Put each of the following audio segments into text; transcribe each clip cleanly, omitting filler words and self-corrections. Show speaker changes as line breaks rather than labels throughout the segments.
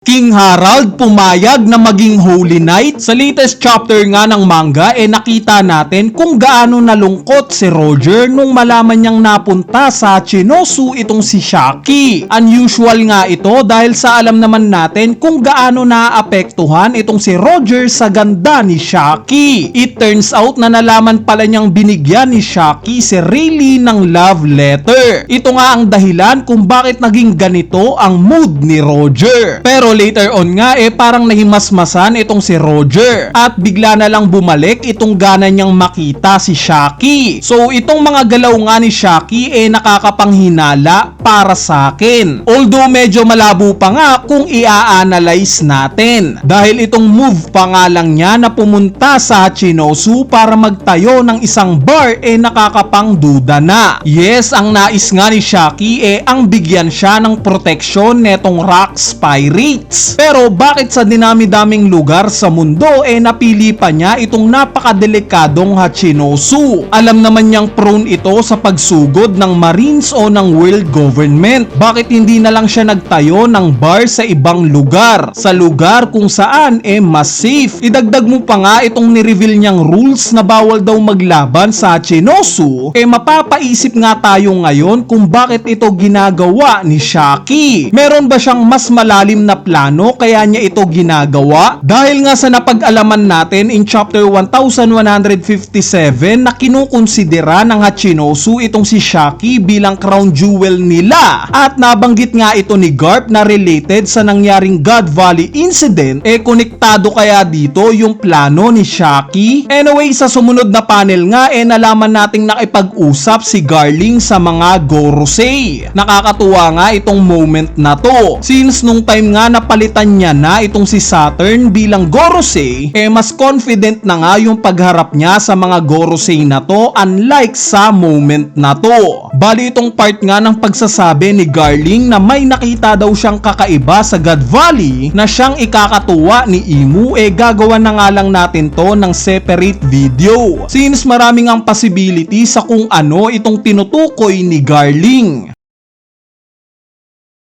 King Harald pumayag na maging Holy Knight. Sa latest chapter nga ng manga nakita natin kung gaano nalungkot si Roger nung malaman niyang napunta sa Chinosu itong si Shaki. Unusual nga ito dahil sa alam naman natin kung gaano naapektuhan itong si Roger sa ganda ni Shaki. It turns out na nalaman pala niyang binigyan ni Shaki si Rayleigh ng love letter. Ito nga ang dahilan kung bakit naging ganito ang mood ni Roger. Pero later on nga parang nahimasmasan itong si Roger at bigla na lang bumalik itong gana niyang makita si Shaki. So itong mga galaw nga ni Shaki nakakapanghinala para sa akin. Although medyo malabo pa nga kung i-analyze natin dahil itong move pa nga lang niya na pumunta sa Chinosu para magtayo ng isang bar nakakapangduda na. Yes, ang nais nga ni Shaki ang bigyan siya ng proteksyon netong Rocks Pirates. Pero bakit sa dinami-daming lugar sa mundo napili pa niya itong napakadelikadong Hachinosu? Alam naman niyang prone ito sa pagsugod ng Marines o ng world government. Bakit hindi na lang siya nagtayo ng bar sa ibang lugar? Sa lugar kung saan mas safe. Idagdag mo pa nga itong nireveal niyang rules na bawal daw maglaban sa Hachinosu. Mapapaisip nga tayo ngayon kung bakit ito ginagawa ni Shaki. Meron ba siyang mas malalim na plano kaya niya ito ginagawa? Dahil nga sa napag-alaman natin in chapter 1157 na kinukonsidera ng Hachinosu itong si Shaki bilang crown jewel nila at nabanggit nga ito ni Garp na related sa nangyaring God Valley incident. Konektado kaya dito yung plano ni Shaki? Anyway, sa sumunod na panel nga nalaman nating nakipag-usap si Garling sa mga Gorosei. Nakakatuwa nga itong moment na to since nung time nga napalitan niya na itong si Saturn bilang Gorosei mas confident na nga yung pagharap niya sa mga Gorosei na to unlike sa moment na to. Bali itong part nga ng pagsasabi ni Garling na may nakita daw siyang kakaiba sa God Valley na siyang ikakatuwa ni Imu gagawa na nga lang natin to ng separate video since maraming ang possibility sa kung ano itong tinutukoy ni Garling.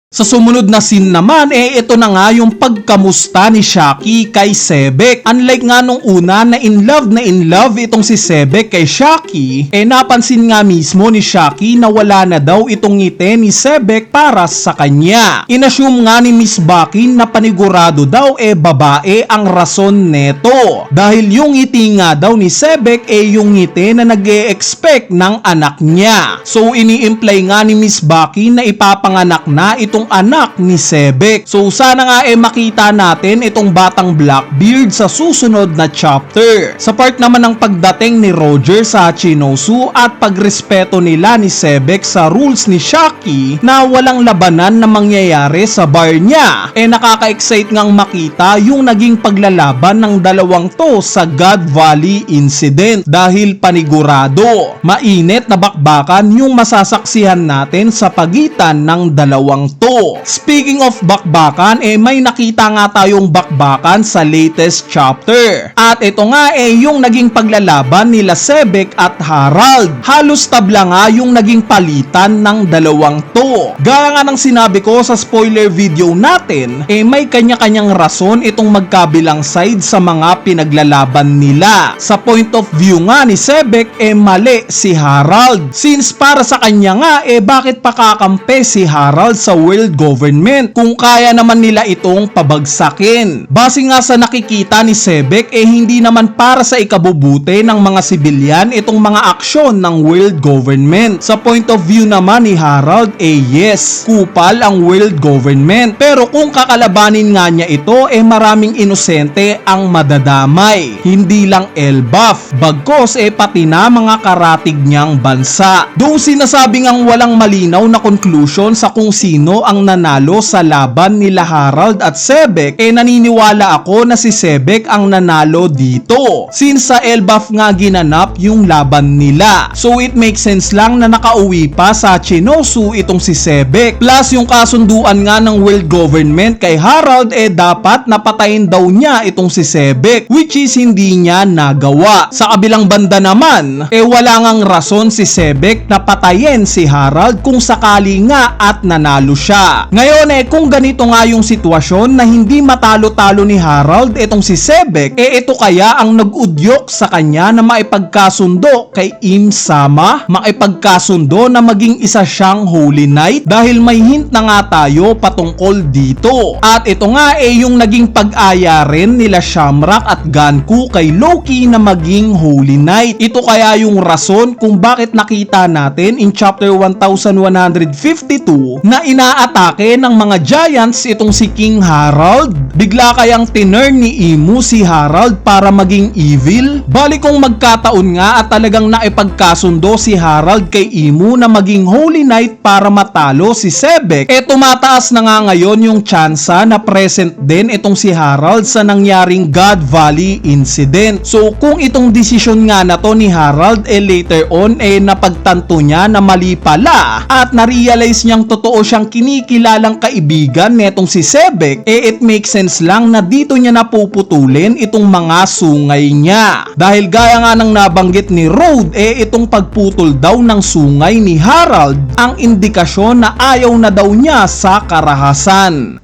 Sa sumunod na scene naman ito na nga yung pagkamusta ni Shaki kay Sebek. Unlike nga nung una na in love itong si Sebek kay Shaki, napansin nga mismo ni Shaki na wala na daw itong ngiti ni Sebek para sa kanya. Inassume nga ni Miss Bakin na panigurado daw babae ang rason neto. Dahil yung ngiti nga daw ni Sebek yung ngiti na nag-e-expect ng anak niya. So ini-imply nga ni Miss Bakin na ipapanganak na itong anak ni Sebek. So sana nga makita natin itong batang Blackbeard sa susunod na chapter. Sa part naman ng pagdating ni Roger sa Chinosu at pagrespeto nila ni Sebek sa rules ni Shaki na walang labanan na mangyayari sa bar niya, nakaka-excite ngang makita yung naging paglalaban ng dalawang to sa God Valley incident dahil panigurado mainit na bakbakan yung masasaksihan natin sa pagitan ng dalawang to. Speaking of bakbakan, may nakita nga tayong bakbakan sa latest chapter. At ito nga yung naging paglalaban nila Sebek at Harald. Halos tabla nga yung naging palitan ng dalawang to. Gaya nga ng sinabi ko sa spoiler video natin, may kanya-kanyang rason itong magkabilang side sa mga pinaglalaban nila. Sa point of view nga ni Sebek, mali si Harald. Since para sa kanya nga, bakit pakakampi si Harald sa world government kung kaya naman nila itong pabagsakin? Base nga sa nakikita ni Sebek hindi naman para sa ikabubuti ng mga sibilyan itong mga aksyon ng world government. Sa point of view naman ni Harald yes, kupal ang world government. Pero kung kakalabanin nga niya ito maraming inosente ang madadamay. Hindi lang Elbaf, bagkos pati na mga karatig niyang bansa. Though sinasabi ngang walang malinaw na conclusion sa kung sino ang nanalo sa laban nila Harald at Sebek, naniniwala ako na si Sebek ang nanalo dito since sa Elbaf nga ginanap yung laban nila. So it makes sense lang na nakauwi pa sa Chinosu itong si Sebek. Plus yung kasunduan nga ng world government kay Harald dapat napatayin daw niya itong si Sebek, which is hindi niya nagawa. Sa kabilang banda naman wala ngang rason si Sebek na patayin si Harald kung sakali nga at nanalo siya. siya. Ngayon kung ganito nga yung sitwasyon na hindi matalo-talo ni Harald itong si Sebek, ito kaya ang nag-udyok sa kanya na maipagkasundo kay Im Sama, maipagkasundo na maging isa siyang Holy Knight, dahil may hint na nga tayo patungkol dito. At ito nga yung naging pag-aya rin nila Shamrock at Ganku kay Loki na maging Holy Knight. Ito kaya yung rason kung bakit nakita natin in chapter 1152 na inaatake ng mga giants itong si King Harald. Bigla kayang tinurn ni Imu si Harald para maging evil? Bali kung magkataon nga at talagang naipagkasundo si Harald kay Imu na maging Holy Knight para matalo si Sebek, tumataas na nga ngayon yung tsansa na present din itong si Harald sa nangyaring God Valley incident. So kung itong desisyon nga na to ni Harald later on napagtanto niya na mali pala at na-realize niyang totoo siyang kinikilalang kaibigan netong si Sebek, it makes sense lang na dito niya napuputulin itong mga sungay niya. Dahil gaya nga ng nabanggit ni Road, itong pagputol daw ng sungay ni Harald ang indikasyon na ayaw na daw niya sa karahasan.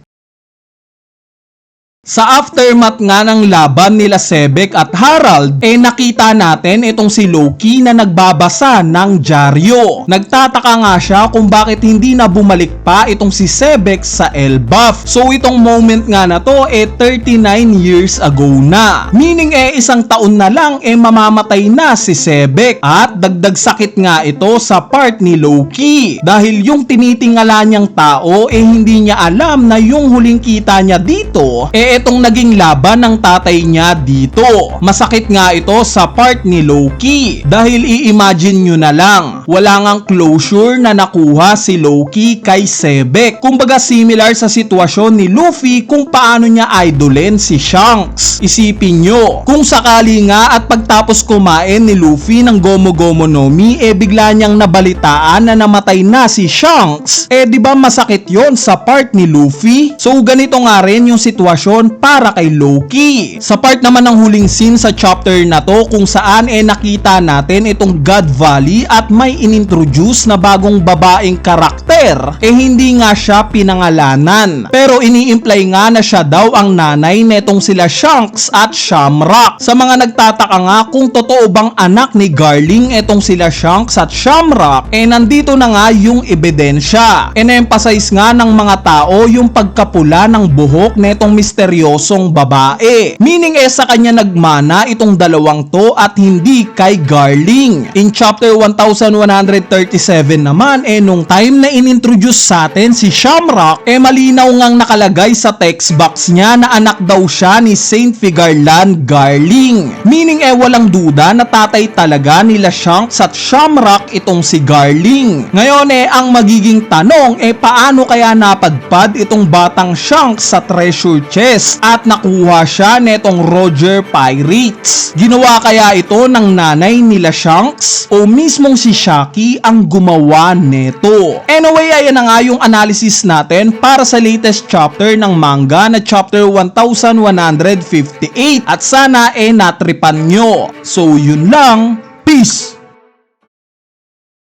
Sa aftermath nga ng laban nila Sebek at Harald, nakita natin itong si Loki na nagbabasa ng dyaryo. Nagtataka nga siya kung bakit hindi na bumalik pa itong si Sebek sa Elbaf. So itong moment nga na to 39 years ago na. Meaning isang taon na lang mamamatay na si Sebek. At dagdag sakit nga ito sa part ni Loki. Dahil yung tinitingala niyang tao hindi niya alam na yung huling kita niya dito itong naging laban ng tatay niya dito. Masakit nga ito sa part ni Loki. Dahil i-imagine nyo na lang, wala ngang closure na nakuha si Loki kay Sebek. Kumbaga similar sa sitwasyon ni Luffy kung paano niya idolin si Shanks. Isipin nyo, kung sakali nga at pagtapos kumain ni Luffy ng Gomu Gomu no Mi, bigla niyang nabalitaan na namatay na si Shanks. Di ba masakit yon sa part ni Luffy? So ganito nga rin yung sitwasyon para kay Loki. Sa part naman ng huling scene sa chapter na to kung saan nakita natin itong God Valley at may inintroduce na bagong babaeng karakter, hindi nga siya pinangalanan. Pero ini-imply nga na siya daw ang nanay netong sila Shanks at Shamrock. Sa mga nagtataka nga kung totoo bang anak ni Garling etong sila Shanks at Shamrock, nandito na nga yung ebidensya. Na-emphasize nga ng mga tao yung pagkapula ng buhok netong misteryosong babae. Meaning sa kanya nagmana itong dalawang to at hindi kay Garling. In chapter 1137 naman, nung time na inintroduce sa atin si Shamrock, malinaw ngang nakalagay sa text box niya na anak daw siya ni Saint Figarland Garling. Meaning walang duda na tatay talaga nila Shanks at Shamrock itong si Garling. Ngayon ang magiging tanong paano kaya napadpad itong batang Shanks sa treasure chest at nakuha siya netong Roger Pirates? Ginawa kaya ito ng nanay nila Shanks o mismong si Shaki ang gumawa neto? Anyway, ayan na nga yung analysis natin para sa latest chapter ng manga na chapter 1158 at sana natripan nyo. So yun lang, peace!